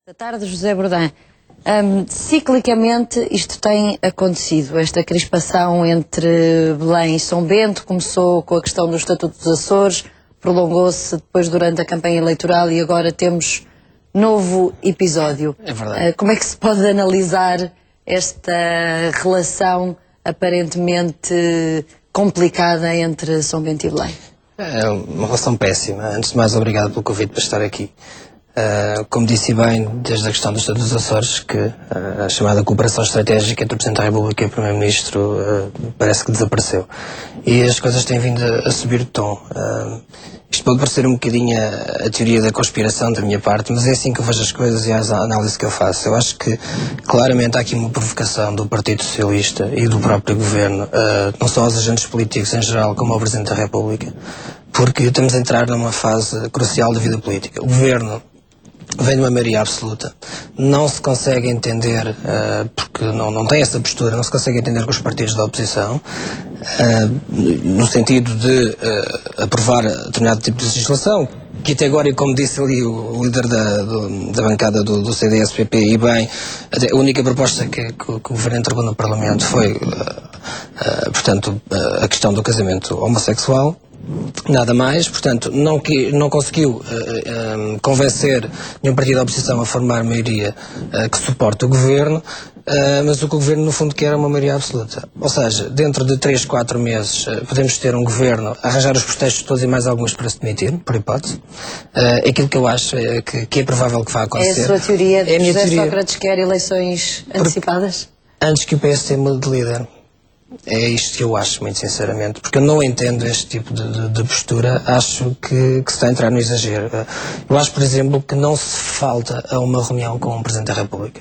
Boa tarde, José Bordão. Ciclicamente isto tem acontecido, esta crispação entre Belém e São Bento começou com a questão do Estatuto dos Açores, prolongou-se depois durante a campanha eleitoral e agora temos novo episódio. É verdade. Como é que se pode analisar esta relação aparentemente complicada entre São Bento e Belém? É uma relação péssima. Antes de mais, obrigado pelo convite para estar aqui. Como disse bem, desde a questão do Estatuto dos Açores, que a chamada cooperação estratégica entre o Presidente da República e o Primeiro-Ministro parece que desapareceu. E as coisas têm vindo a subir de tom. Isto pode parecer um bocadinho a teoria da conspiração da minha parte, mas é assim que eu vejo as coisas e a análise que eu faço. Eu acho que claramente há aqui uma provocação do Partido Socialista e do próprio Governo, não só aos agentes políticos em geral, como ao Presidente da República, porque estamos a entrar numa fase crucial da vida política. O Governo vem de uma maioria absoluta, não se consegue entender, porque não tem essa postura, não se consegue entender com os partidos da oposição, no sentido de aprovar determinado tipo de legislação, que até agora, e como disse ali o líder da bancada do CDS-PP, e bem, a única proposta que o Governo entregou no Parlamento foi, portanto, a questão do casamento homossexual. Nada mais, portanto, não conseguiu convencer nenhum partido da oposição a formar maioria que suporte o Governo, mas o que o Governo no fundo quer é uma maioria absoluta. Ou seja, dentro de 3, 4 meses podemos ter um Governo a arranjar os pretextos todos e mais alguns para se demitir, por hipótese. Aquilo que eu acho que é provável que vá acontecer. É a sua teoria de que José teoria. Sócrates quer eleições antecipadas? Antes que o PSD mude de líder. É isto que eu acho, muito sinceramente, porque eu não entendo este tipo de postura, acho que se está a entrar no exagero. Eu acho, por exemplo, que não se falta a uma reunião com o Presidente da República,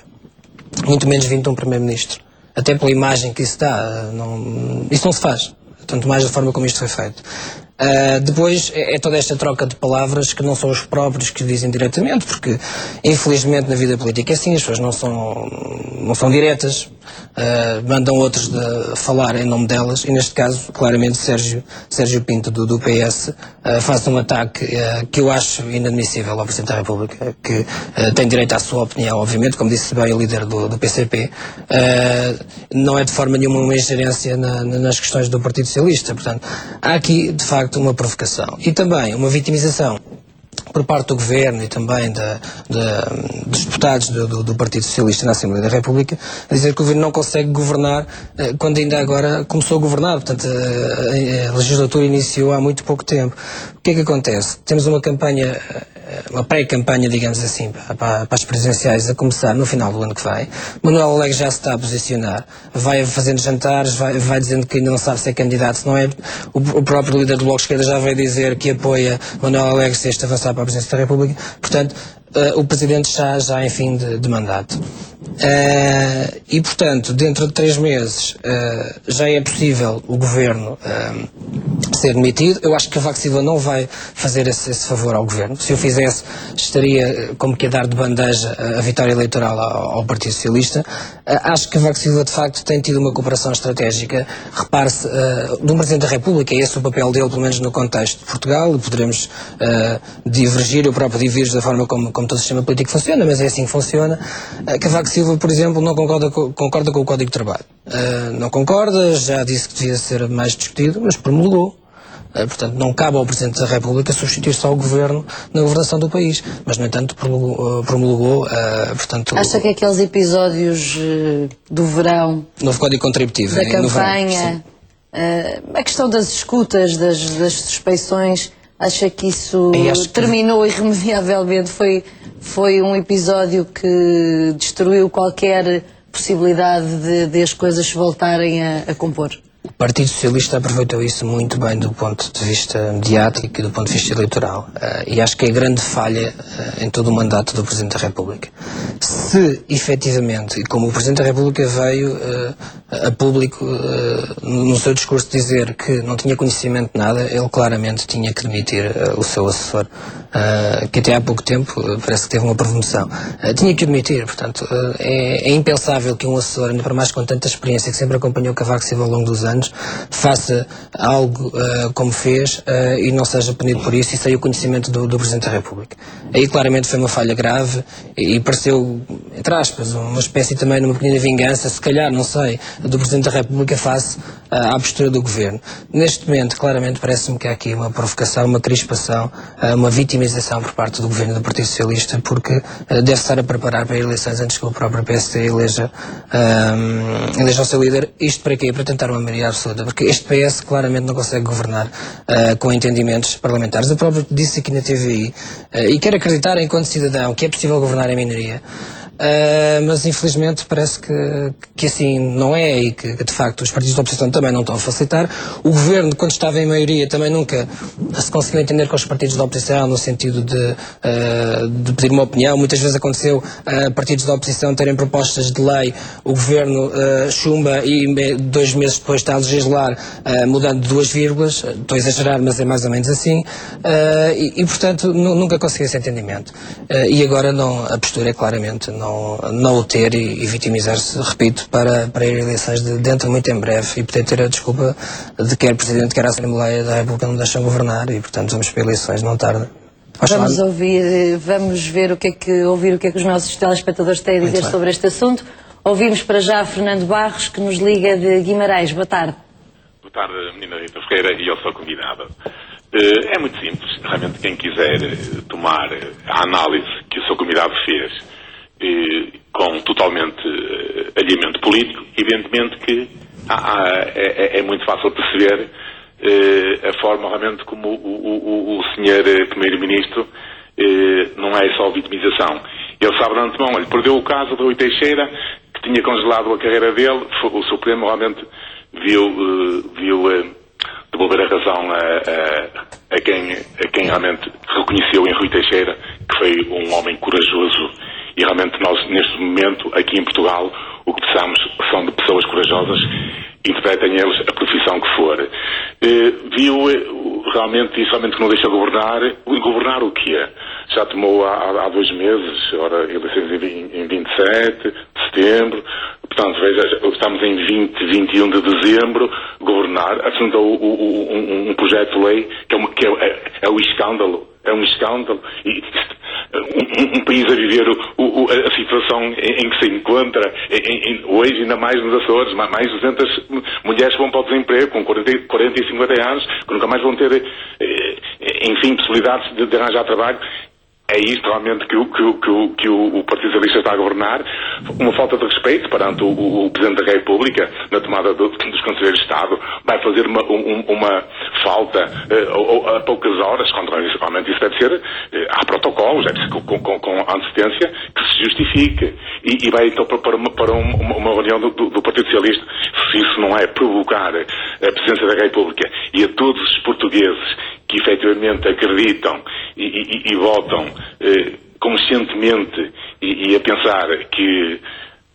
muito menos vindo de um Primeiro-Ministro, até pela imagem que isso dá, isso não se faz, tanto mais da forma como isto foi feito. Depois é toda esta troca de palavras que não são os próprios que dizem diretamente, porque infelizmente na vida política é assim, as pessoas não são diretas, mandam outros falar em nome delas, e neste caso claramente Sérgio Pinto do PS faz um ataque que eu acho inadmissível ao Presidente da República, que tem direito à sua opinião, obviamente, como disse bem o líder do PCP, não é de forma nenhuma uma ingerência nas questões do Partido Socialista. Portanto, há aqui de facto uma provocação e também uma vitimização por parte do Governo e também dos deputados do Partido Socialista na Assembleia da República, a dizer que o Governo não consegue governar quando ainda agora começou a governar. Portanto, a legislatura iniciou há muito pouco tempo. O que é que acontece? Temos uma campanha, uma pré-campanha, digamos assim, para as presidenciais a começar no final do ano que vem. Manuel Alegre já se está a posicionar, vai fazendo jantares, vai dizendo que ainda não sabe se é candidato, se não é. O próprio líder do Bloco de Esquerda já vai dizer que apoia Manuel Alegre se este avançar para a Presidência da República. Portanto, o Presidente já em fim de mandato. E, portanto, dentro de 3 meses já é possível o Governo ser demitido. Eu acho que Cavaco Silva não vai fazer esse favor ao Governo. Se o fizesse, estaria como que a dar de bandeja a vitória eleitoral ao Partido Socialista. Acho que Cavaco Silva, de facto, tem tido uma cooperação estratégica. Repare-se, do Presidente da República, é esse o papel dele, pelo menos no contexto de Portugal. Poderemos divergir, eu próprio divirjo da forma como todo o sistema político funciona, mas é assim que funciona. Cavaco Silva, por exemplo, não concorda com o Código de Trabalho. Não concorda, já disse que devia ser mais discutido, mas promulgou. Portanto, não cabe ao Presidente da República substituir só o Governo na governação do país, mas, no entanto, promulgou, portanto... Acha que aqueles episódios do verão... Novo Código Contributivo. Da campanha, a questão das escutas, das suspeições... Acha que isso terminou irremediavelmente? Foi um episódio que destruiu qualquer possibilidade de as coisas se voltarem a compor? O Partido Socialista aproveitou isso muito bem do ponto de vista mediático e do ponto de vista eleitoral. E acho que é a grande falha em todo o mandato do Presidente da República. Se, efetivamente, e como o Presidente da República veio a público no seu discurso dizer que não tinha conhecimento de nada, ele claramente tinha que demitir o seu assessor que até há pouco tempo parece que teve uma promoção. Tinha que admitir, portanto, é impensável que um assessor, ainda para mais com tanta experiência, que sempre acompanhou Cavaco Silva ao longo dos anos, faça algo como fez e não seja punido por isso, e sem o conhecimento do Presidente da República. Aí claramente foi uma falha grave e pareceu, entre aspas, uma espécie também de uma pequena vingança, se calhar, não sei, do Presidente da República face à postura do Governo. Neste momento, claramente, parece-me que há aqui uma provocação, uma crispação, uma vitimização por parte do Governo do Partido Socialista, porque deve estar a preparar para eleições antes que o próprio PSD eleja o seu líder. Isto para quê? Para tentar uma maioria absoluta, porque este PS claramente não consegue governar com entendimentos parlamentares. Eu próprio disse aqui na TVI, e quero acreditar enquanto cidadão que é possível governar em minoria. Mas infelizmente parece que assim não é, e que de facto os partidos da oposição também não estão a facilitar. O Governo, quando estava em maioria, também nunca se conseguiu entender com os partidos da oposição no sentido de pedir uma opinião. Muitas vezes aconteceu partidos da oposição terem propostas de lei, o Governo chumba e 2 meses depois está a legislar mudando de 2 vírgulas. Estou a exagerar, mas é mais ou menos assim, e portanto nunca conseguiu esse entendimento, e agora não, a postura é claramente não o ter e vitimizar-se, repito, para ir a eleições dentro muito em breve, e poder ter a desculpa de quer Presidente, quer a Assembleia da República não deixam governar, e portanto vamos para eleições, não tarde. Vamos ver o que é que os nossos telespectadores têm a dizer sobre este assunto. Ouvimos para já Fernando Barros, que nos liga de Guimarães. Boa tarde. Boa tarde, menina Rita Ferreira, e eu sou convidada. É muito simples, realmente quem quiser tomar a análise que o seu convidado fez com totalmente alinhamento político, evidentemente que é muito fácil perceber a forma realmente como o senhor Primeiro-Ministro não é só vitimização. Ele sabe de antemão, ele perdeu o caso do Rui Teixeira, que tinha congelado a carreira dele. O Supremo realmente viu devolver a razão a quem realmente reconheceu em Rui Teixeira que foi um homem corajoso. E realmente nós, neste momento, aqui em Portugal, o que precisamos são de pessoas corajosas, interpretem eles a profissão que for. Viu realmente isso realmente que não deixa governar. Governar o quê? Já tomou há 2 meses, ora, eleições em 27 de setembro, portanto, veja, estamos em 21 de dezembro, governar, apresentou um projeto de lei que é o escândalo. É um escândalo. E um país a viver a situação em que se encontra hoje, ainda mais nos Açores, mais de 200 mulheres vão para o desemprego com 40 e 50 anos, que nunca mais vão ter, enfim, possibilidades de arranjar trabalho. É isto realmente que o Partido Socialista está a governar. Uma falta de respeito perante o Presidente da República na tomada dos Conselheiros de Estado. Vai fazer uma falta a poucas horas, quando realmente isso deve ser, há protocolos, deve ser com antecedência que se justifique. E vai então para uma reunião do Partido Socialista. Se isso não é provocar a Presidência da República e a todos os portugueses que efetivamente acreditam e votam conscientemente e a pensar que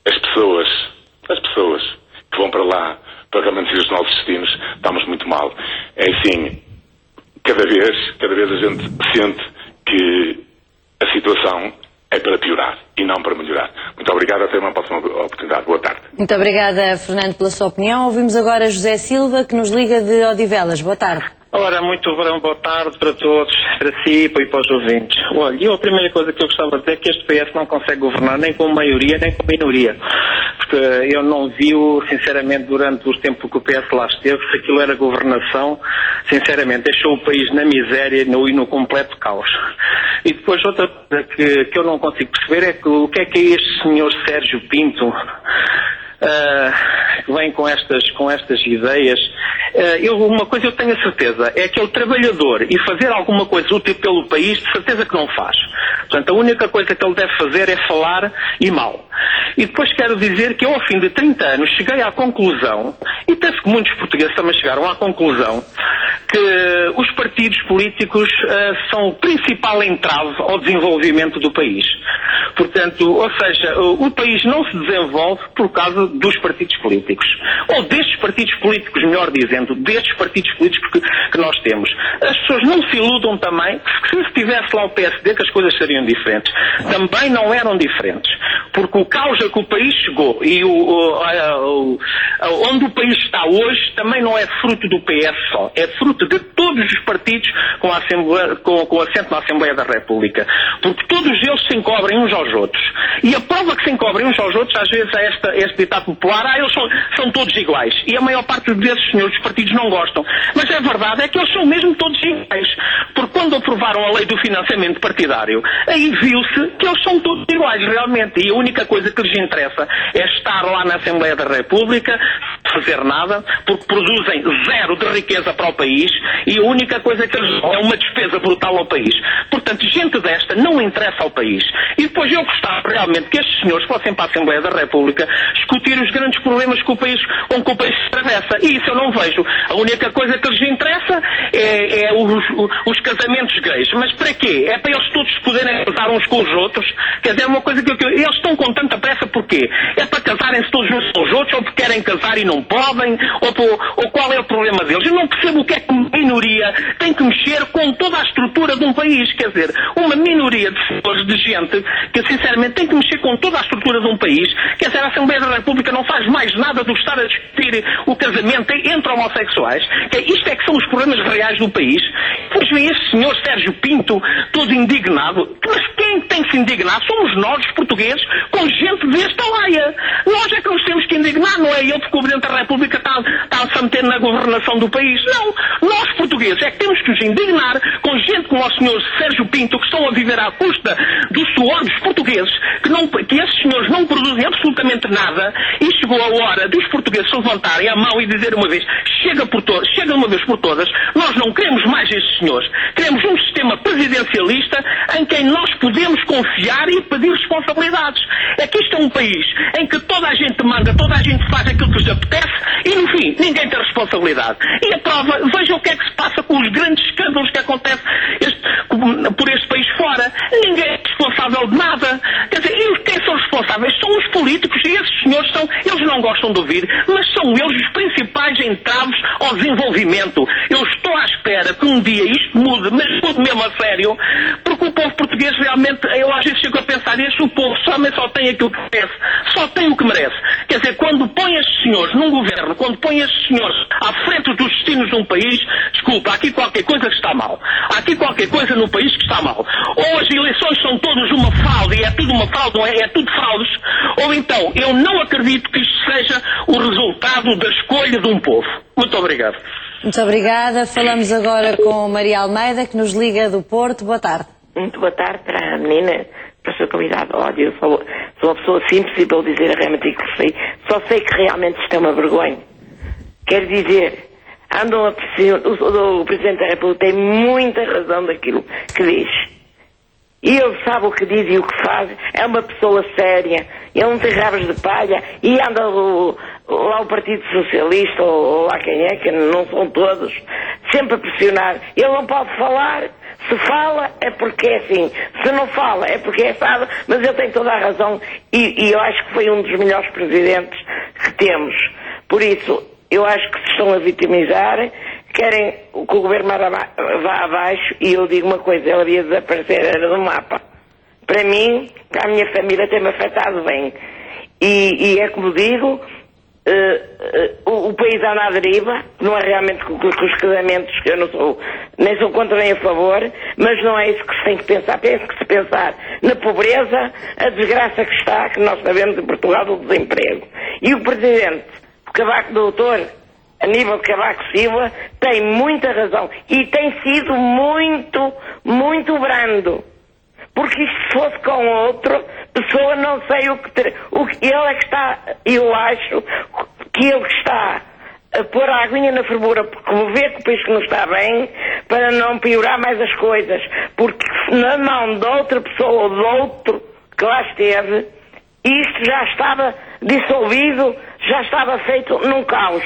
as pessoas que vão para lá para realmente ser os nossos destinos, estamos muito mal. É assim, cada vez a gente sente que a situação é para piorar e não para melhorar. Muito obrigado, até uma próxima oportunidade. Boa tarde. Muito obrigada, Fernando, pela sua opinião. Ouvimos agora José Silva, que nos liga de Odivelas. Boa tarde. Ora, muito boa tarde para todos, para si e para os ouvintes. Olha, a primeira coisa que eu gostava de dizer é que este PS não consegue governar nem com maioria nem com minoria. Porque eu não vi, sinceramente, durante o tempo que o PS lá esteve, se aquilo era governação, sinceramente, deixou o país na miséria e no completo caos. E depois outra coisa que eu não consigo perceber é que o que é este senhor Sérgio Pinto que vem com estas ideias. Uma coisa eu tenho a certeza, é que o trabalhador e fazer alguma coisa útil pelo país, de certeza que não faz. Portanto, a única coisa que ele deve fazer é falar e mal. E depois quero dizer que eu, ao fim de 30 anos, cheguei à conclusão, e penso que muitos portugueses também chegaram à conclusão, que os partidos políticos são o principal entrave ao desenvolvimento do país. Portanto, ou seja, o país não se desenvolve por causa dos partidos políticos. Ou destes partidos políticos, melhor dizendo, destes partidos políticos que nós temos. As pessoas não se iludam também que se estivesse lá o PSD que as coisas seriam diferentes. Também não eram diferentes. Porque o caos a que o país chegou e onde o país está hoje também não é fruto do PS só. É fruto de todos os partidos com assento na Assembleia da República. Porque todos eles se encobrem uns aos outros. E a prova que se encobrem uns aos outros, às vezes, é este ditado popular: eles são todos iguais. E a maior parte desses senhores dos partidos não gostam. Mas a verdade é que eles são mesmo todos iguais. Porque quando aprovaram a lei do financiamento partidário, aí viu-se que eles são todos iguais, realmente. E a única coisa que lhes interessa é estar lá na Assembleia da República, fazer nada, porque produzem zero de riqueza para o país e a única coisa que eles dão é uma despesa brutal ao país. Portanto, gente desta não interessa ao país. E depois eu gostava realmente que estes senhores fossem para a Assembleia da República discutir os grandes problemas com que o país se atravessa. E isso eu não vejo. A única coisa que lhes interessa é os casamentos gays. Mas para quê? É para eles todos poderem casar uns com os outros? Quer dizer, é uma coisa que eles estão com tanta pressa porquê? É para casarem-se todos uns com os outros, ou porque querem casar e não podem, ou qual é o problema deles? Eu não percebo o que é que uma minoria tem que mexer com toda a estrutura de um país. Quer dizer, uma minoria de gente que sinceramente tem que mexer com toda a estrutura de um país. Quer dizer, a Assembleia da República não faz mais nada do que estar a discutir o casamento entre homossexuais. Isto é que são os problemas reais do país. Pois vem este senhor Sérgio Pinto todo indignado. Mas quem tem que se indignar somos nós, os portugueses, com gente desta laia. Nós é que nos temos que indignar, não é ele porque o Presidente da República está a meter na governação do país. Não, nós portugueses é que temos que nos indignar com gente como o senhor Sérgio Pinto, que estão a viver à custa do suor dos portugueses, que esses senhores não produzem absolutamente nada, e chegou a hora dos portugueses se levantarem a mão e dizer uma vez: chega de uma vez por todas, nós não queremos mais estes senhores, queremos um sistema presidencialista em quem nós podemos confiar e pedir responsabilidades. É que isto é um país em que toda a gente manda, toda a gente faz aquilo que lhes apetece e no fim ninguém tem responsabilidade. E a prova, veja o que é que se passa com os grandes escândalos que acontecem por este país fora. Ninguém é responsável de nada. Quer dizer, e quem são responsáveis? São os políticos, e esses senhores eles não gostam de ouvir, mas são eles os principais entraves ao desenvolvimento. Eu estou à espera que um dia isto mude, mas mude mesmo a sério, porque o povo português realmente, eu às vezes chego a pensar, o povo só tem aquilo que merece, só tem o que merece. Quer dizer, quando põe estes senhores num governo, quando põe estes senhores à frente dos destinos de um país, desculpa, há aqui qualquer coisa que está mal. Há aqui qualquer coisa no país que está mal. Ou as eleições são todas uma fraude, e é tudo uma fraude, não é? É tudo fraudes. Ou então, eu não acredito que isto seja o resultado da escolha de um povo. Muito obrigado. Muito obrigada. Falamos agora com Maria Almeida, que nos liga do Porto. Boa tarde. Muito boa tarde para a menina, para a sua qualidade. Olha, eu sou uma pessoa simples e vou dizer realmente o que sei. Só sei que realmente isto é uma vergonha. Quero dizer, o Presidente da República tem muita razão daquilo que diz. E ele sabe o que diz e o que faz. É uma pessoa séria. Ele não tem rabos de palha. E anda lá o Partido Socialista, ou lá quem é, que não são todos, sempre a pressionar. Ele não pode falar. Se fala é porque é assim. Se não fala é porque é assado. Mas ele tem toda a razão. E eu acho que foi um dos melhores presidentes que temos. Por isso, eu acho que se estão a vitimizar. Querem que o governo vá abaixo, e eu digo uma coisa: ela ia desaparecer, era do mapa. Para mim, a minha família tem-me afetado bem. E é como digo, o país anda à deriva, não é realmente com os casamentos, que eu não sou, nem sou contra nem a favor, mas não é isso que se tem que pensar. Tem que se pensar na pobreza, a desgraça que está, que nós sabemos em Portugal, do desemprego. E o Presidente, o Cavaco Doutor, Aníbal Cavaco Silva, tem muita razão. E tem sido muito, muito brando. Porque isto se fosse com outra pessoa, não sei o que ele é que está, eu acho que ele que está a pôr a aguinha na fervura, porque vê que o país que não está bem, para não piorar mais as coisas. Porque na mão de outra pessoa ou de outro que lá esteve, isto já estava dissolvido, já estava feito num caos.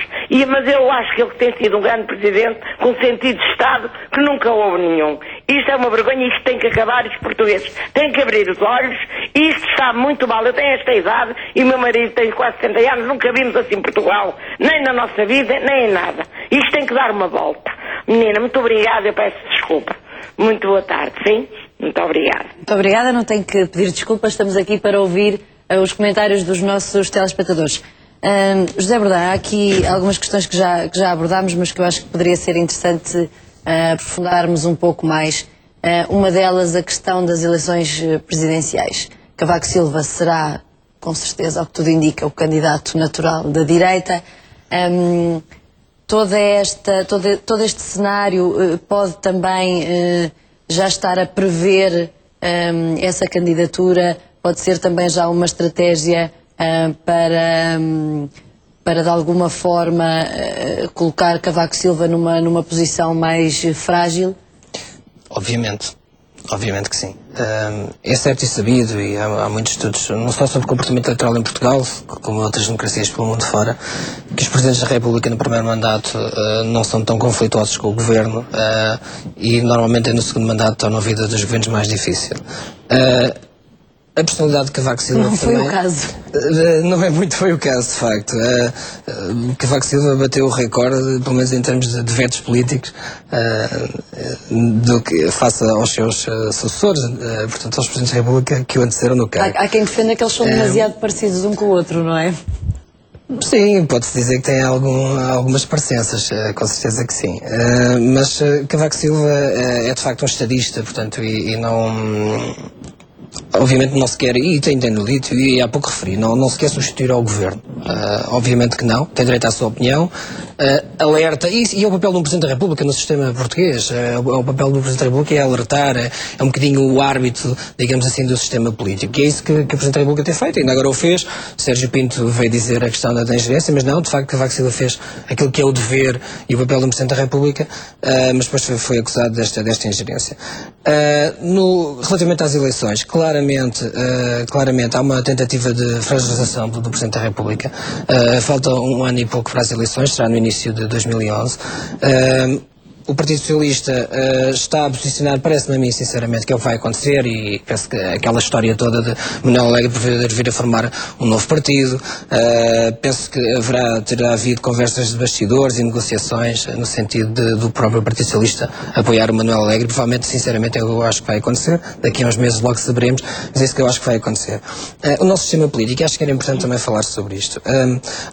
Mas eu acho que ele tem sido um grande presidente com sentido de Estado que nunca houve nenhum. Isto é uma vergonha, isto tem que acabar, os portugueses têm que abrir os olhos, isto está muito mal. Eu tenho esta idade e o meu marido tem quase 60 anos, nunca vimos assim Portugal, nem na nossa vida, nem em nada. Isto tem que dar uma volta. Menina, muito obrigada, eu peço desculpa. Muito boa tarde, sim? Muito obrigada. Muito obrigada, não tenho que pedir desculpas, estamos aqui para ouvir os comentários dos nossos telespectadores. José Bordão, há aqui algumas questões que já abordámos, mas que eu acho que poderia ser interessante aprofundarmos um pouco mais. Uma delas, a questão das eleições presidenciais. Cavaco Silva será, com certeza, ao que tudo indica, o candidato natural da direita. Todo este cenário pode também já estar a prever essa candidatura, pode ser também já uma estratégia para de alguma forma colocar Cavaco Silva numa posição mais frágil? Obviamente que sim. É certo e sabido, e há muitos estudos, não só sobre comportamento eleitoral em Portugal, como outras democracias pelo mundo fora, que os presidentes da República no primeiro mandato não são tão conflituosos com o governo e normalmente é no segundo mandato tornam a vida dos governos mais difícil. A personalidade de Cavaco Silva não foi o caso. Não é muito foi o caso, de facto. Cavaco Silva bateu o recorde, pelo menos em termos de vetos políticos, do que face aos seus sucessores, portanto aos Presidentes da República que o antecederam no cargo. Há quem defenda que eles são demasiado parecidos um com o outro, não é? Sim, pode-se dizer que tem algumas parecenças, com certeza que sim. Mas Cavaco Silva é de facto um estadista, portanto, e não... Obviamente não se quer, e tem no dito, e há pouco referi, não se quer substituir ao governo. Obviamente que não, tem direito à sua opinião, alerta, e é o papel de um Presidente da República no sistema português, o papel do Presidente da República é alertar, é um bocadinho o árbitro, digamos assim, do sistema político, e é isso que o Presidente da República tem feito, ainda agora o fez. Sérgio Pinto veio dizer a questão da ingerência, mas não, de facto Cavaco Silva fez aquilo que é o dever e o papel de um Presidente da República, mas depois foi acusado desta ingerência. Relativamente às eleições, claramente há uma tentativa de fragilização do Presidente da República. Falta um ano e pouco para as eleições, será no início de 2011. O Partido Socialista está a posicionar, parece-me a mim, sinceramente, que é o que vai acontecer, e penso que aquela história toda de Manuel Alegre poder vir a formar um novo partido, penso que terá havido conversas de bastidores e negociações no sentido do próprio Partido Socialista apoiar o Manuel Alegre. Provavelmente, sinceramente, eu acho que vai acontecer, daqui a uns meses logo saberemos, mas é isso que eu acho que vai acontecer. O nosso sistema político, acho que era importante também falar sobre isto.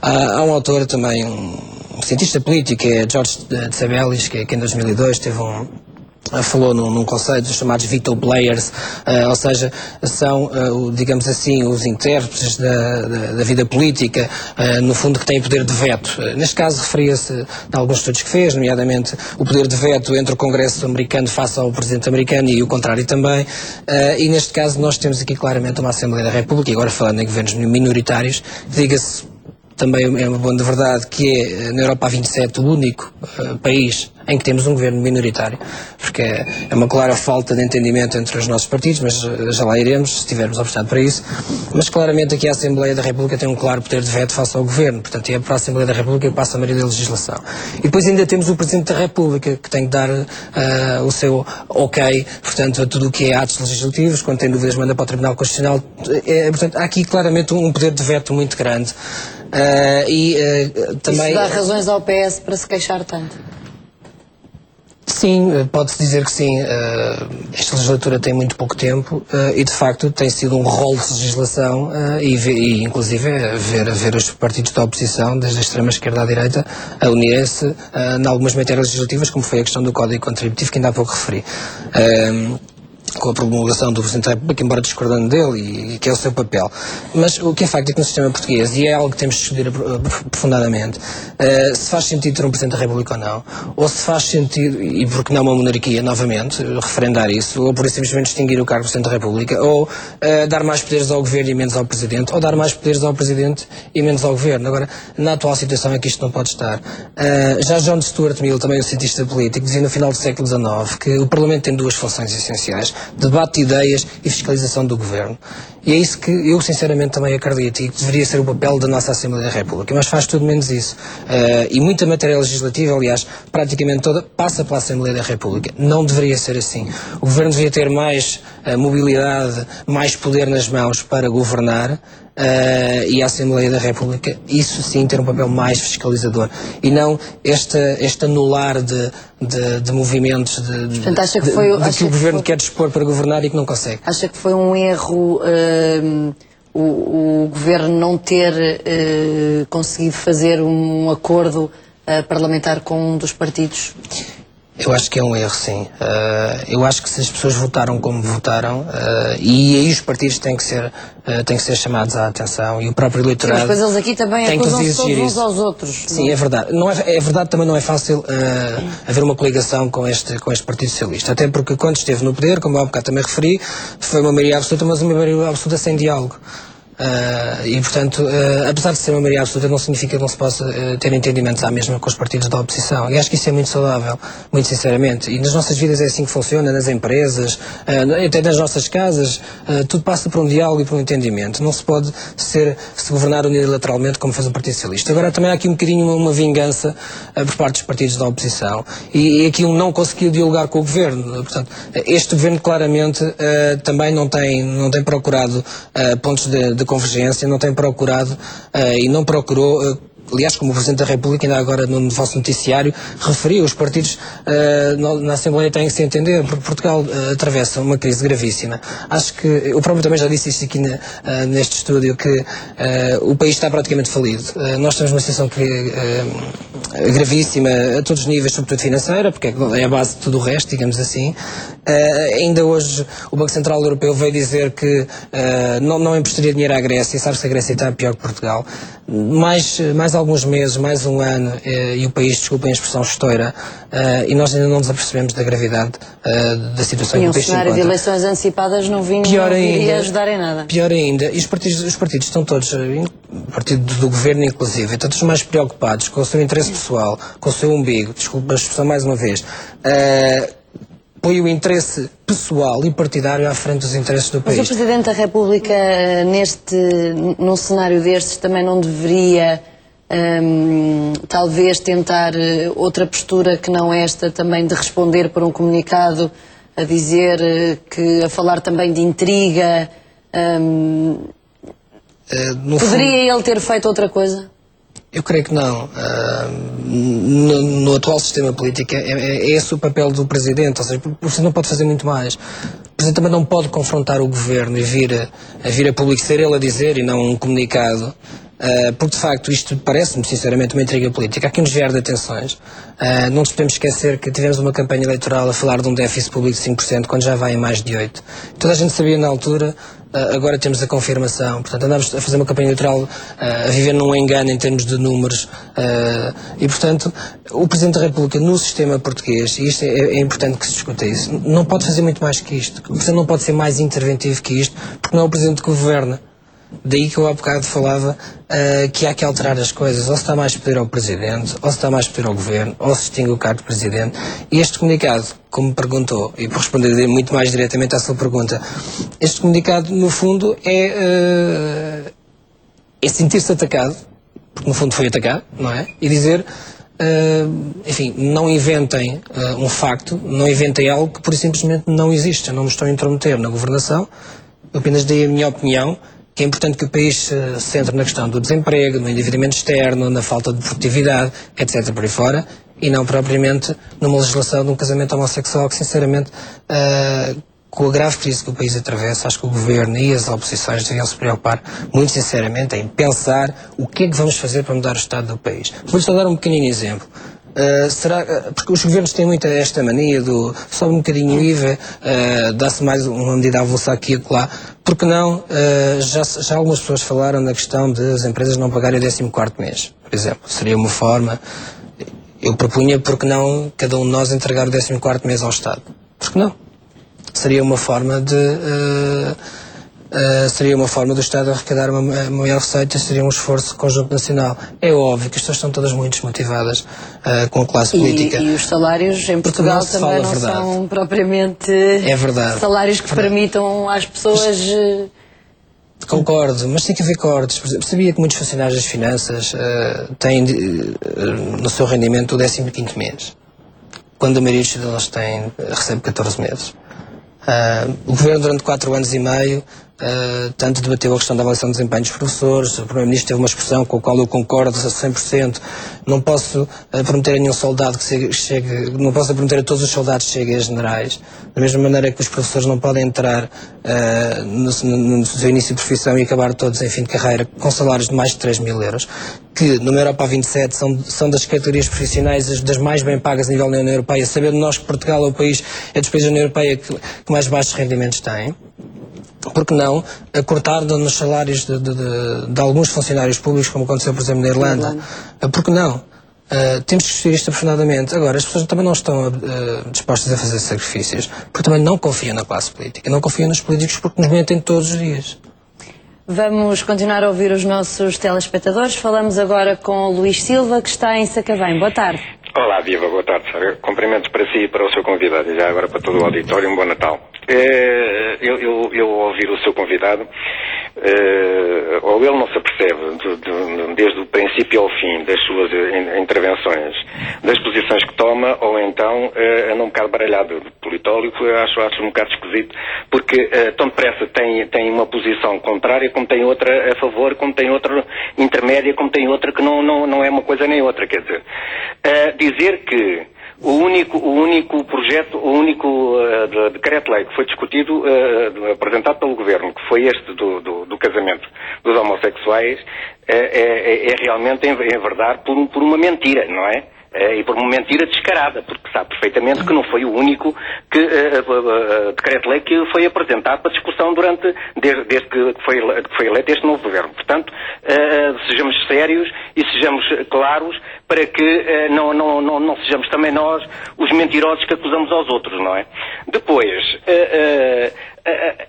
Há um autor também, um cientista político, é Jorge de Sabelis, que em 2002 falou num conceito dos chamados veto players, ou seja, são, digamos assim, os intérpretes da vida política, no fundo, que têm poder de veto. Neste caso, referia-se a alguns estudos que fez, nomeadamente o poder de veto entre o Congresso americano face ao Presidente americano e o contrário também, e neste caso nós temos aqui claramente uma Assembleia da República, e agora falando em governos minoritários, diga-se também é uma boa verdade que é, na Europa há 27, o único país em que temos um governo minoritário, porque é uma clara falta de entendimento entre os nossos partidos, mas já lá iremos, se tivermos a oportunidade para isso. Mas claramente aqui a Assembleia da República tem um claro poder de veto face ao governo, portanto é para a Assembleia da República que passa a maioria da legislação. E depois ainda temos o Presidente da República, que tem que dar o seu ok, portanto, a tudo o que é atos legislativos, quando tem dúvidas manda para o Tribunal Constitucional. Portanto, há aqui claramente um poder de veto muito grande. Também... Isso dá razões ao PS para se queixar tanto? Sim, pode-se dizer que sim. Esta legislatura tem muito pouco tempo e, de facto, tem sido um rol de legislação e inclusive, ver os partidos da oposição, desde a extrema-esquerda à direita, a unirem-se em algumas matérias legislativas, como foi a questão do Código Contributivo, que ainda há pouco referi. Com a promulgação do Presidente da República, embora discordando dele, e que é o seu papel. Mas o que é facto é que no sistema português, e é algo que temos de discutir profundamente, se faz sentido ter um Presidente da República ou não, ou se faz sentido, e porque não uma monarquia, novamente, referendar isso, ou por isso simplesmente extinguir o cargo de Presidente da República, ou dar mais poderes ao Governo e menos ao Presidente, ou dar mais poderes ao Presidente e menos ao Governo. Agora, na atual situação é que isto não pode estar. Já John Stuart Mill, também um cientista político, dizia no final do século XIX que o Parlamento tem duas funções essenciais. debate de ideias e fiscalização do governo. E é isso que eu sinceramente também acredito e que deveria ser o papel da nossa Assembleia da República, mas faz tudo menos isso. E muita matéria legislativa, aliás, praticamente toda, passa pela Assembleia da República. Não deveria ser assim. O governo deveria ter mais mobilidade, mais poder nas mãos para governar. E a Assembleia da República, isso sim, ter um papel mais fiscalizador e não este anular de movimentos Portanto, acha que foi, que o governo quer dispor para governar e que não consegue. Acha que foi um erro o governo não ter conseguido fazer um acordo parlamentar com um dos partidos? Eu acho que é um erro, sim. Eu acho que se as pessoas votaram como votaram, e aí os partidos têm que ser chamados à atenção, e o próprio eleitorado... Sim, mas depois eles aqui também acusam-se todos uns aos outros. Sim, é verdade. É verdade, também não é fácil haver uma coligação com este Partido Socialista, até porque quando esteve no poder, como há um bocado também referi, foi uma maioria absoluta, mas uma maioria absoluta sem diálogo. E, portanto, apesar de ser uma maioria absoluta, não significa que não se possa ter entendimentos à mesma com os partidos da oposição. E acho que isso é muito saudável, muito sinceramente. E nas nossas vidas é assim que funciona, nas empresas, até nas nossas casas, tudo passa por um diálogo e por um entendimento. Não se pode se governar unilateralmente como fez o Partido Socialista. Agora também há aqui um bocadinho uma vingança por parte dos partidos da oposição. E aqui um não conseguiu dialogar com o governo. Portanto, este governo claramente também não tem procurado pontos de convergência, não tem procurado e não procurou, aliás, como o Presidente da República ainda agora no vosso noticiário referiu, os partidos na Assembleia têm que se entender, porque Portugal atravessa uma crise gravíssima. Acho que, eu próprio também já disse isto aqui neste estúdio, que o país está praticamente falido. Nós estamos numa situação gravíssima a todos os níveis, sobretudo financeira, porque é a base de tudo o resto, digamos assim. Ainda hoje o Banco Central Europeu veio dizer que não emprestaria dinheiro à Grécia, sabe-se que a Grécia está pior que Portugal. Mais alguns meses, mais um ano, e o país, desculpem a expressão, estoura, e nós ainda não nos apercebemos da gravidade da situação que o país se encontra. Um cenário de eleições antecipadas não iria ajudar em nada. Pior ainda, e os partidos estão todos, o partido do governo inclusive, estão todos mais preocupados com o seu interesse pessoal, com o seu umbigo, desculpa a expressão mais uma vez, põe o interesse pessoal e partidário à frente dos interesses do país. Mas o Presidente da República, num cenário destes, também não deveria, talvez, tentar outra postura que não esta, também de responder por um comunicado, a dizer a falar também de intriga? Poderia ele ter feito outra coisa? Eu creio que não. No atual sistema político é esse o papel do Presidente, ou seja, o Presidente não pode fazer muito mais. O Presidente também não pode confrontar o Governo e vir a público, ser ele a dizer e não um comunicado, porque de facto isto parece-me sinceramente uma intriga política. Há aqui um desviar de atenções. Não nos podemos esquecer que tivemos uma campanha eleitoral a falar de um déficit público de 5%, quando já vai em mais de 8%. Toda a gente sabia na altura. Agora temos a confirmação, portanto andámos a fazer uma campanha eleitoral a viver num engano em termos de números e portanto o Presidente da República no sistema português, e isto é importante que se discuta isso, não pode fazer muito mais que isto. O Presidente não pode ser mais interventivo que isto, porque não é o Presidente que governa. Daí que eu há bocado falava que há que alterar as coisas, ou se dá mais poder ao Presidente, ou se dá mais poder ao Governo, ou se extingue o cargo de Presidente. E este comunicado, como me perguntou, e por responder muito mais diretamente à sua pergunta, este comunicado no fundo é sentir-se atacado, porque no fundo foi atacado, não é? E dizer, enfim, não inventem um facto, não inventem algo que por simplesmente não existe. Eu não me estou a intrometer na governação, eu apenas dei a minha opinião, que é importante que o país se centre na questão do desemprego, no endividamento externo, na falta de produtividade, etc. por aí fora, e não propriamente numa legislação de um casamento homossexual que, sinceramente, com a grave crise que o país atravessa, acho que o Governo e as oposições deviam se preocupar, muito sinceramente, em pensar o que é que vamos fazer para mudar o estado do país. Vou-lhe só dar um pequenino exemplo. Porque os governos têm muito esta mania do sobe um bocadinho o IVA, dá-se mais uma medida avulsa aqui e acolá, porque não, já algumas pessoas falaram na questão de as empresas não pagarem o 14º mês, por exemplo, seria uma forma, eu propunha porque não cada um de nós entregar o 14º mês ao Estado, porque não? Seria uma forma de seria uma forma do Estado arrecadar uma maior receita, seria um esforço conjunto nacional. É óbvio que as pessoas estão todas muito desmotivadas com a classe política. E os salários em Portugal também não são propriamente salários que permitam às pessoas... Concordo, mas tem que haver cortes. Sabia que muitos funcionários das finanças têm no seu rendimento o 15º mês, quando a maioria dos cidadãos recebe 14 meses. O Governo, durante 4 anos e meio, tanto debateu a questão da avaliação de desempenho dos professores. O Primeiro-Ministro teve uma expressão com a qual eu concordo a 100%. Não posso prometer a nenhum soldado que chegue, não posso prometer a todos os soldados que cheguem a generais. Da mesma maneira que os professores não podem entrar no seu início de profissão e acabar todos em fim de carreira com salários de mais de 3.000 euros, que numa Europa a 27 são das categorias profissionais das mais bem pagas a nível da União Europeia, sabendo nós que Portugal é dos países da União Europeia que mais baixos rendimentos têm. Porque não cortar nos salários de alguns funcionários públicos, como aconteceu, por exemplo, na Irlanda? Porque não? Temos que discutir isto aprofundadamente. Agora, as pessoas também não estão dispostas a fazer sacrifícios, porque também não confiam na classe política, não confiam nos políticos porque nos mentem todos os dias. Vamos continuar a ouvir os nossos telespectadores. Falamos agora com o Luís Silva, que está em Sacavém. Boa tarde. Olá, Viva, boa tarde. Cumprimentos para si e para o seu convidado, e já agora para todo o auditório, um bom Natal. Eu ouvir o seu convidado, ou ele não se apercebe desde o princípio ao fim das suas intervenções, das posições que toma, ou então anda um bocado baralhado de politólogo. Acho um bocado esquisito, porque tão depressa tem uma posição contrária, como tem outra a favor, como tem outra intermédia, como tem outra que não é uma coisa nem outra. Quer dizer, dizer que o único projeto, o único decreto-lei que foi discutido, apresentado pelo Governo, que foi este do casamento dos homossexuais, é realmente, em verdade, por uma mentira, não é? E por uma mentira descarada, porque sabe perfeitamente que não foi o único decreto-lei que foi apresentado para discussão desde que foi eleito este novo governo. Portanto, sejamos sérios e sejamos claros para que não sejamos também nós os mentirosos que acusamos aos outros, não é? Depois,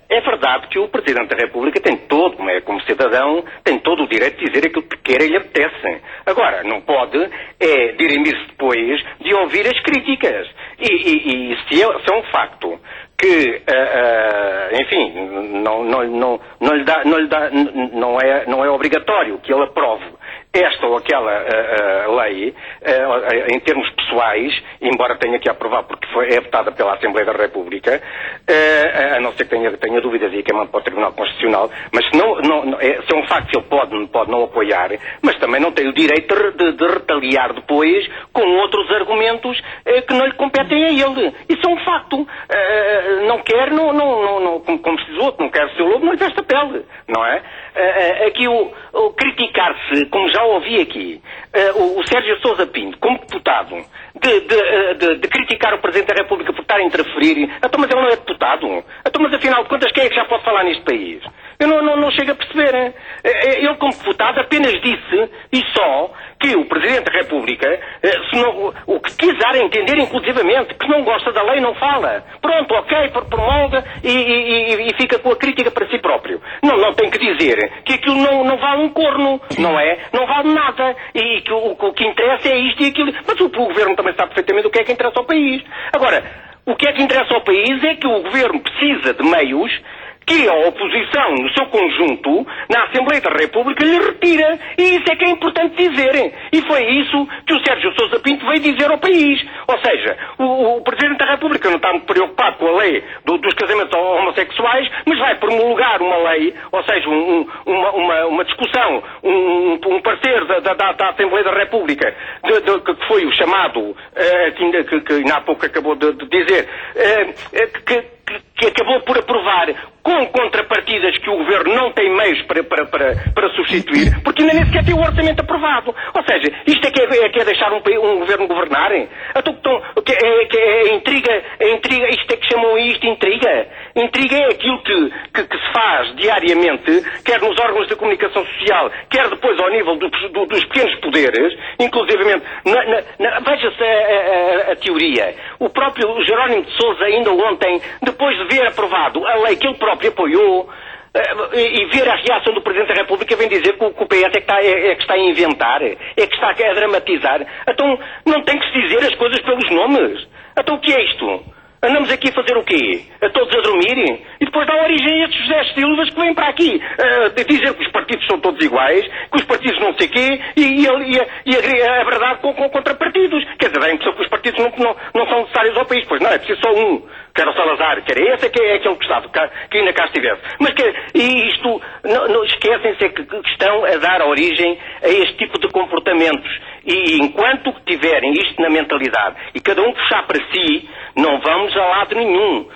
é verdade que o Presidente da República tem todo, como cidadão, tem todo o direito de dizer aquilo que quer e lhe apetece. Agora, não pode dirimir-se depois de ouvir as críticas. E se é um facto que, enfim, não é obrigatório que ele aprove esta ou aquela lei, em termos pessoais, embora tenha que aprovar porque é votada pela Assembleia da República, a não ser que tenha dúvidas e que mande para o Tribunal Constitucional, mas se é um facto que ele pode não apoiar, mas também não tem o direito de retaliar depois com outros argumentos que não lhe competem a ele. Isso é um facto. Não quer, como se diz o outro, não quer ser o lobo, não lhe veste a pele, não é? Aqui o criticar-se, como já ouvi aqui, o Sérgio Sousa Pinto, como deputado, de criticar o Presidente da República por estar a interferir. Então, mas ele não é deputado. Então, mas afinal de contas, quem é que já pode falar neste país? Eu não chego a perceber. Hein? Ele, como deputado, apenas disse, e só, que o Presidente da República, o que quiser entender, inclusivamente, que não gosta da lei, não fala. Pronto, ok, promulga e fica com a crítica para si próprio. Não tem que dizer que aquilo não vale um corno, não é? Não vale nada. E que o que interessa é isto e aquilo. Mas o Governo também sabe perfeitamente o que é que interessa ao país. Agora, o que é que interessa ao país é que o Governo precisa de meios que a oposição, no seu conjunto, na Assembleia da República, lhe retira. E isso é que é importante dizer. E foi isso que o Sérgio Sousa Pinto veio dizer ao país. Ou seja, o Presidente da República não está muito preocupado com a lei dos casamentos homossexuais, mas vai promulgar uma lei, ou seja, uma discussão, um parecer da Assembleia da República, que foi o chamado, que ainda há pouco acabou de dizer, que acabou por aprovar com contrapartidas que o Governo não tem meios para substituir, porque ainda nem sequer tem o orçamento aprovado. Ou seja, isto é que é deixar um Governo governar? É intriga, isto é que chamam isto intriga? Intriga é aquilo que se faz diariamente, quer nos órgãos de comunicação social, quer depois ao nível dos pequenos poderes, inclusivamente, veja-se a teoria. O próprio Jerónimo de Sousa, ainda ontem, depois de ver aprovado a lei que ele próprio apoiou, E ver a reação do Presidente da República vem dizer que o PS é que está a inventar, é que está a dramatizar. Então não tem que se dizer as coisas pelos nomes. Então o que é isto? Andamos aqui a fazer o quê? A todos a dormir? E depois dá origem a estes José Silvas que vêm para aqui dizer que os partidos são todos iguais, que os partidos não sei quê, e a verdade contra partidos. Quer dizer, dá a impressão que os partidos não são necessários ao país. Pois não, é preciso só um. Que era o Salazar, que era esse, que é aquele que gostava, que ainda cá estivesse. Mas isto, não esquecem-se que estão a dar origem a este tipo de comportamentos. E enquanto tiverem isto na mentalidade e cada um puxar para si, não vamos a lado nenhum.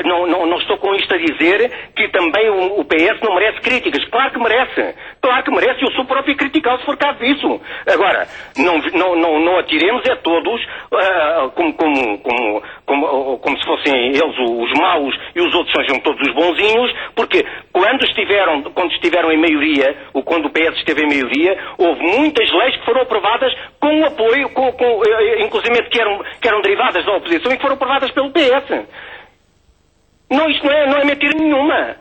Não estou com isto a dizer que também o PS não merece críticas. Claro que merece. Claro que merece. Eu sou próprio a criticá-lo se for caso disso. Agora, não atiremos a todos como se fossem eles os maus e os outros sejam todos os bonzinhos, porque quando estiveram em maioria, ou quando o PS esteve em maioria, houve muitas leis que foram aprovadas com o apoio, inclusive que eram derivadas da oposição e que foram aprovadas pelo PS. Não, isto não é mentira nenhuma.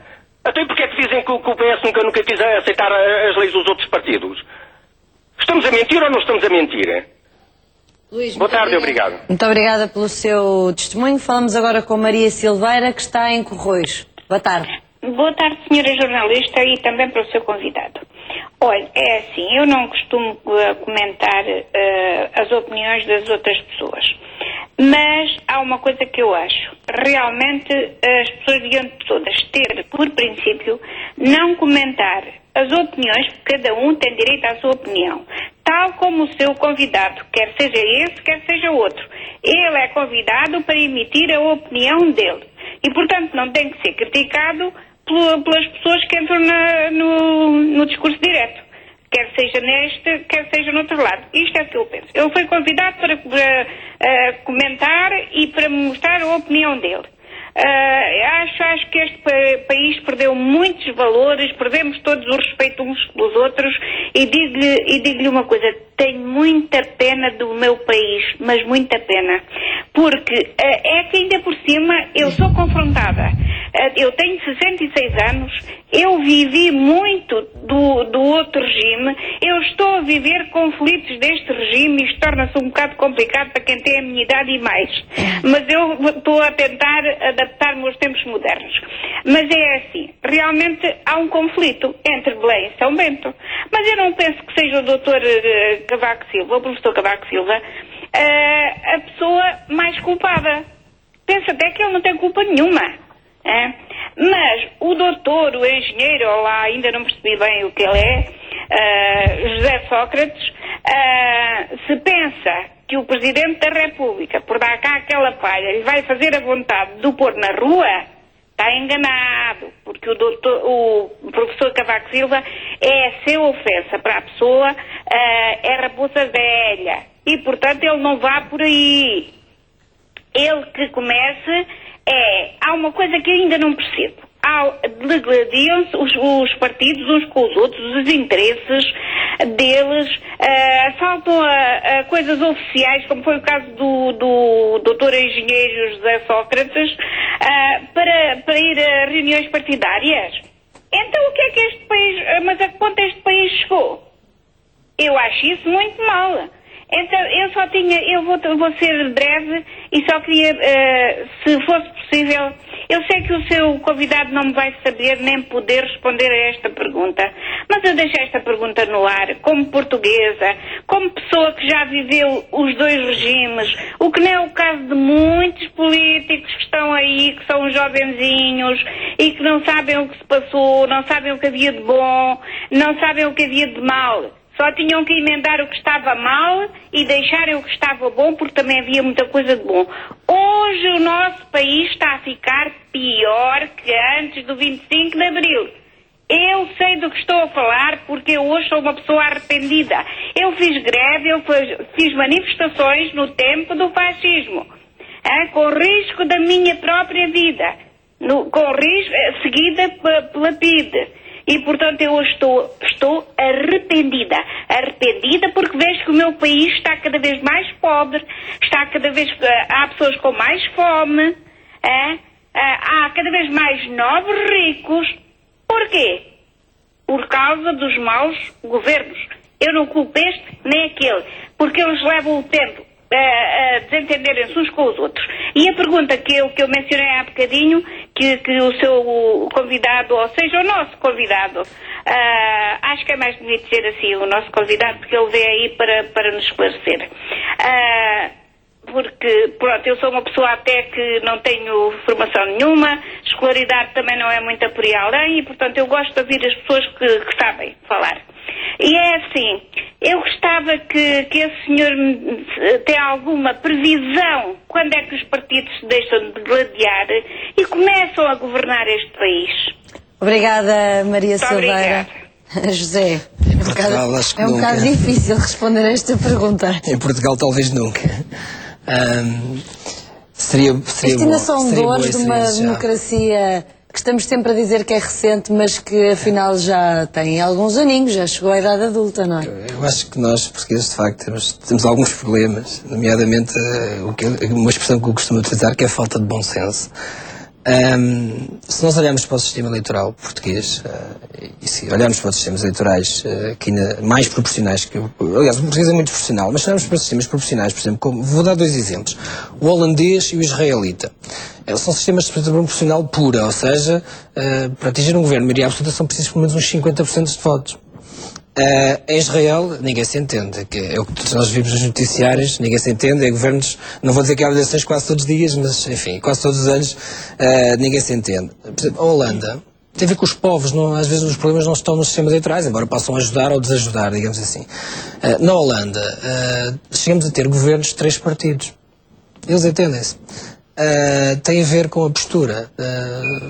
Até porque é que dizem que o PS nunca quis aceitar as leis dos outros partidos? Estamos a mentir ou não estamos a mentir? Luís, boa tarde, obrigado. Muito obrigada pelo seu testemunho. Falamos agora com Maria Silveira, que está em Corroios. Boa tarde. Boa tarde, senhora jornalista, e também para o seu convidado. Olha, é assim, eu não costumo comentar as opiniões das outras pessoas, mas há uma coisa que eu acho. Realmente as pessoas deviam todas ter, por princípio, não comentar as opiniões, porque cada um tem direito à sua opinião. Tal como o seu convidado, quer seja esse, quer seja outro. Ele é convidado para emitir a opinião dele. E, portanto, não tem que ser criticado pelas pessoas que entram no discurso direto. Quer seja neste, quer seja no outro lado. Isto é o que eu penso. Ele foi convidado para comentar e para mostrar a opinião dele. Acho que este país perdeu muitos valores, perdemos todos o respeito uns pelos outros, e digo-lhe uma coisa, tenho muita pena do meu país, mas muita pena, porque é que ainda por cima eu sou confrontada. Eu tenho 66 anos, eu vivi muito do outro regime, eu estou a viver conflitos deste regime, isto torna-se um bocado complicado para quem tem a minha idade e mais, mas eu estou a tentar adaptar-me aos tempos modernos. Mas é assim, realmente há um conflito entre Belém e São Bento, mas eu não penso que seja o Dr. Cavaco Silva, o professor Cavaco Silva, a pessoa mais culpada. Penso até que ele não tem culpa nenhuma. Mas o doutor, o engenheiro, ou lá ainda não percebi bem o que ele é, José Sócrates, se pensa que o Presidente da República, por dar cá aquela palha, lhe vai fazer a vontade de o pôr na rua, está enganado, porque o professor Cavaco Silva é sem ofensa para a pessoa, é raposa velha, e portanto ele não vá por aí. Ele que comece há uma coisa que eu ainda não percebo. Degladiam-se os partidos uns com os outros, os interesses deles, saltam a coisas oficiais, como foi o caso do doutor engenheiro José Sócrates, para ir a reuniões partidárias. Então o que é que este país, mas a que ponto este país chegou? Eu acho isso muito mal. Então, eu vou ser breve e só queria, se fosse possível, eu sei que o seu convidado não me vai saber nem poder responder a esta pergunta, mas eu deixo esta pergunta no ar, como portuguesa, como pessoa que já viveu os dois regimes, o que não é o caso de muitos políticos que estão aí, que são jovenzinhos e que não sabem o que se passou, não sabem o que havia de bom, não sabem o que havia de mal. Só tinham que emendar o que estava mal e deixarem o que estava bom, porque também havia muita coisa de bom. Hoje o nosso país está a ficar pior que antes do 25 de Abril. Eu sei do que estou a falar porque eu hoje sou uma pessoa arrependida. Eu fiz greve, eu fiz manifestações no tempo do fascismo, com risco da minha própria vida, com risco, seguida pela PIDE. E, portanto, eu hoje estou arrependida. Arrependida porque vejo que o meu país está cada vez mais pobre, há pessoas com mais fome, há cada vez mais novos ricos, Porquê? Por causa dos maus governos. Eu não culpo este nem aquele, porque eles levam o tempo a desentenderem-se uns com os outros. E a pergunta que eu mencionei há bocadinho, que o seu convidado, ou seja, o nosso convidado, acho que é mais bonito ser assim, o nosso convidado, porque ele veio aí para nos esclarecer. Porque, pronto, eu sou uma pessoa até que não tenho formação nenhuma, escolaridade também não é muita por aí além, e portanto eu gosto de ouvir as pessoas que sabem falar. E é assim, eu gostava que esse senhor tenha alguma previsão quando é que os partidos se deixam de gladiar e começam a governar este país. Obrigada, Maria Muito Silveira. José, Em Portugal, acho que é um nunca. bocado difícil responder a esta pergunta. Em Portugal, talvez nunca. Seria Isto ainda são dores de uma democracia que estamos sempre a dizer que é recente, mas que afinal já tem alguns aninhos, já chegou à idade adulta, não é? Eu acho que nós, portugueses, de facto, temos alguns problemas, nomeadamente uma expressão que eu costumo utilizar, que é a falta de bom senso. Se nós olharmos para o sistema eleitoral português, e se olharmos para os sistemas eleitorais que ainda mais proporcionais, aliás, o português é muito proporcional, mas se olharmos para os sistemas proporcionais, por exemplo, vou dar 2 exemplos, o holandês e o israelita. São sistemas de representação proporcional pura, ou seja, para atingir um governo de maioria absoluta são precisos pelo menos uns 50% de votos. Em Israel, ninguém se entende, que é o que todos nós vimos nos noticiários, ninguém se entende, é governos, não vou dizer que há eleições quase todos os dias, mas enfim, quase todos os anos, ninguém se entende. Por exemplo, a Holanda tem a ver com os povos, às vezes os problemas não estão nos sistemas eleitorais, embora possam ajudar ou desajudar, digamos assim. Na Holanda, chegamos a ter governos de 3 partidos. Eles entendem-se. Tem a ver com a postura,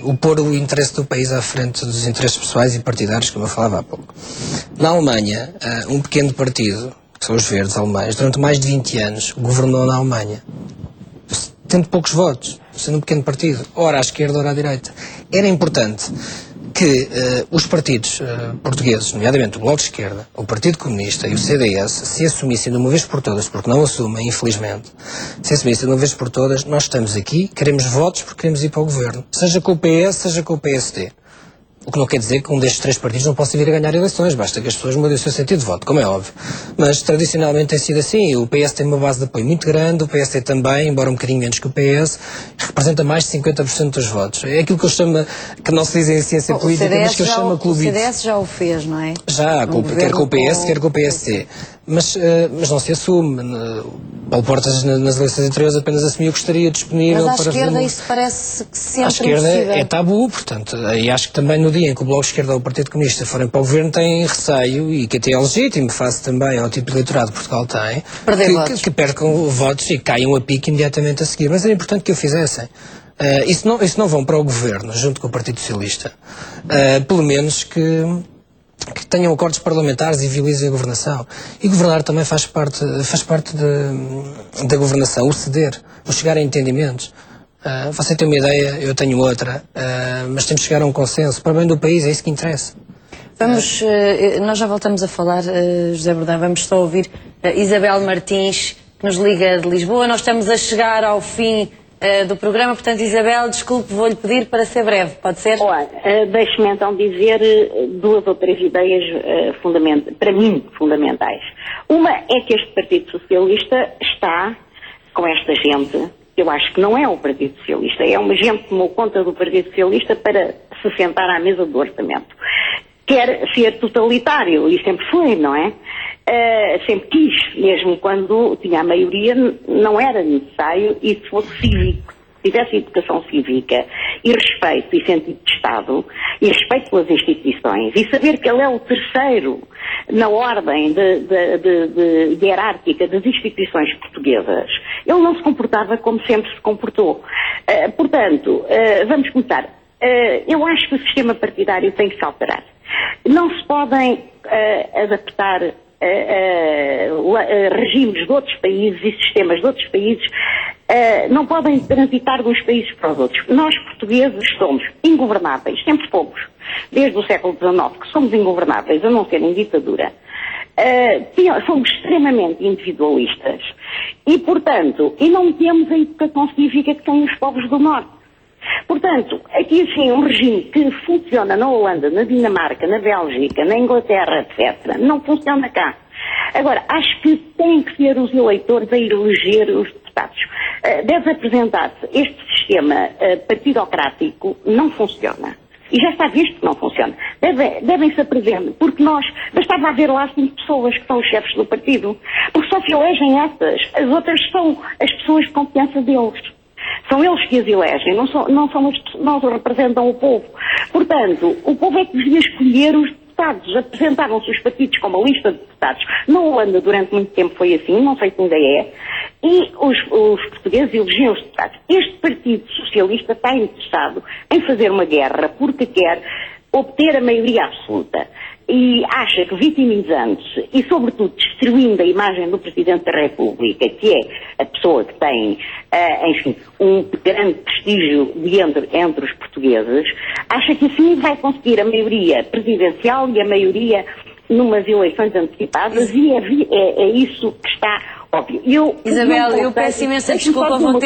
o pôr o interesse do país à frente dos interesses pessoais e partidários, como eu falava há pouco. Na Alemanha, um pequeno partido, que são os verdes alemães, durante mais de 20 anos governou na Alemanha, tendo poucos votos, sendo um pequeno partido, ora à esquerda, ora à direita. Era importante que os partidos portugueses, nomeadamente o Bloco de Esquerda, o Partido Comunista e o CDS, se assumissem de uma vez por todas, porque não assumem, infelizmente, se assumissem de uma vez por todas, nós estamos aqui, queremos votos porque queremos ir para o governo, seja com o PS, seja com o PSD. O que não quer dizer que um destes 3 partidos não possa vir a ganhar eleições, basta que as pessoas mudem o seu sentido de voto, como é óbvio. Mas tradicionalmente tem sido assim, o PS tem uma base de apoio muito grande, o PSD também, embora um bocadinho menos que o PS, representa mais de 50% dos votos. É aquilo que eu chamo, que não se diz em ciência política, mas que eu chamo a clubite. O CDS já o fez, não é? Já, quer com o PS, quer com o PSD. Mas não se assume. Paulo Portas, nas eleições anteriores, apenas assumiu que estaria disponível para... Mas à esquerda isso parece que sempre à esquerda impossível. é tabu, portanto, e acho que também no dia em que o Bloco de Esquerda ou o Partido Comunista forem para o governo têm receio, e que até é legítimo, face também ao tipo de eleitorado que Portugal tem, que percam votos e caiam a pique imediatamente a seguir. Mas era importante que o fizessem. E se não vão para o governo, junto com o Partido Socialista, pelo menos que tenham acordos parlamentares e viabilizem a governação. E governar também faz parte da governação, o ceder, o chegar a entendimentos. Você tem uma ideia, eu tenho outra, mas temos que chegar a um consenso. Para o bem do país, é isso que interessa. Nós já voltamos a falar, José Bordão, vamos só ouvir Isabel Martins, que nos liga de Lisboa. Nós estamos a chegar ao fim do programa, portanto, Isabel, desculpe, vou-lhe pedir para ser breve, pode ser? Olha, deixe-me então dizer 2 ou 3 ideias para mim fundamentais. Uma é que este Partido Socialista está com esta gente, que eu acho que não é o Partido Socialista, é uma gente que tomou conta do Partido Socialista para se sentar à mesa do orçamento. Quer ser totalitário, e sempre foi, não é? Sempre quis, mesmo quando tinha a maioria, não era necessário, e se fosse cívico, se tivesse educação cívica e respeito e sentido de Estado e respeito pelas instituições e saber que ele é o terceiro na ordem de hierárquica das instituições portuguesas, ele não se comportava como sempre se comportou. Portanto, vamos começar. Eu acho que o sistema partidário tem que se alterar. Não se podem adaptar regimes de outros países e sistemas de outros países, não podem transitar de uns países para os outros. Nós, portugueses, somos ingovernáveis, sempre fomos, desde o século XIX, que somos ingovernáveis, a não ser em ditadura. Somos extremamente individualistas e, portanto, não temos a educação cívica que têm os povos do Norte. Portanto, aqui assim, um regime que funciona na Holanda, na Dinamarca, na Bélgica, na Inglaterra, etc., não funciona cá. Agora, acho que têm que ser os eleitores a eleger os deputados. Deve apresentar-se este sistema partidocrático, não funciona. E já está visto que não funciona. Devem-se apresentar, porque bastava haver lá 5 pessoas que são os chefes do partido, porque só se elegem essas, as outras são as pessoas de confiança deles. São eles que as elegem, não representam o povo. Portanto, o povo é que devia escolher os deputados. Apresentavam-se os partidos com uma lista de deputados. Na Holanda, durante muito tempo foi assim, não sei se ainda é, e os portugueses elegiam os deputados. Este Partido Socialista está interessado em fazer uma guerra porque quer obter a maioria absoluta. E acha que vitimizando-se e, sobretudo, destruindo a imagem do Presidente da República, que é a pessoa que tem, enfim, um grande prestígio entre os portugueses, acha que assim vai conseguir a maioria presidencial e a maioria numas eleições antecipadas, e é isso que está óbvio. Isabel, eu peço imensa desculpa, vou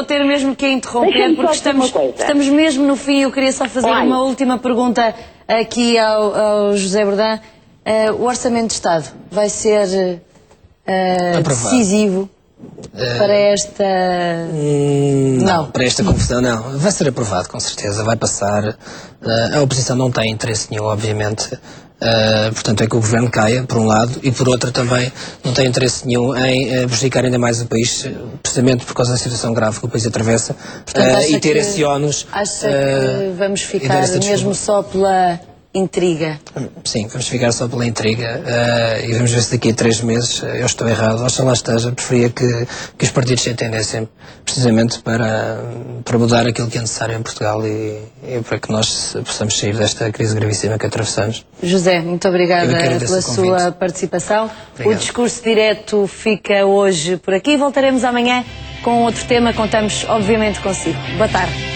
ter mesmo que a interromper, porque estamos mesmo no fim. Eu queria só fazer uma última pergunta aqui ao José Bordão. O Orçamento de Estado vai ser decisivo para esta... Não, para esta confusão não. Vai ser aprovado, com certeza, vai passar. A oposição não tem interesse nenhum, obviamente. Portanto, é que o Governo caia, por um lado, e por outro também não tem interesse nenhum em prejudicar ainda mais o país, precisamente por causa da situação grave que o país atravessa, e ter esse ónus. Acha que vamos ficar mesmo só pela intriga? Sim, vamos ficar só pela intriga, e vamos ver se daqui a 3 meses eu estou errado. Oxalá esteja. Preferia que os partidos se entendessem precisamente para mudar aquilo que é necessário em Portugal e para que nós possamos sair desta crise gravíssima que atravessamos. José, muito obrigada pela sua participação. Obrigado. O Discurso Direto fica hoje por aqui. Voltaremos amanhã com outro tema. Contamos, obviamente, consigo. Boa tarde.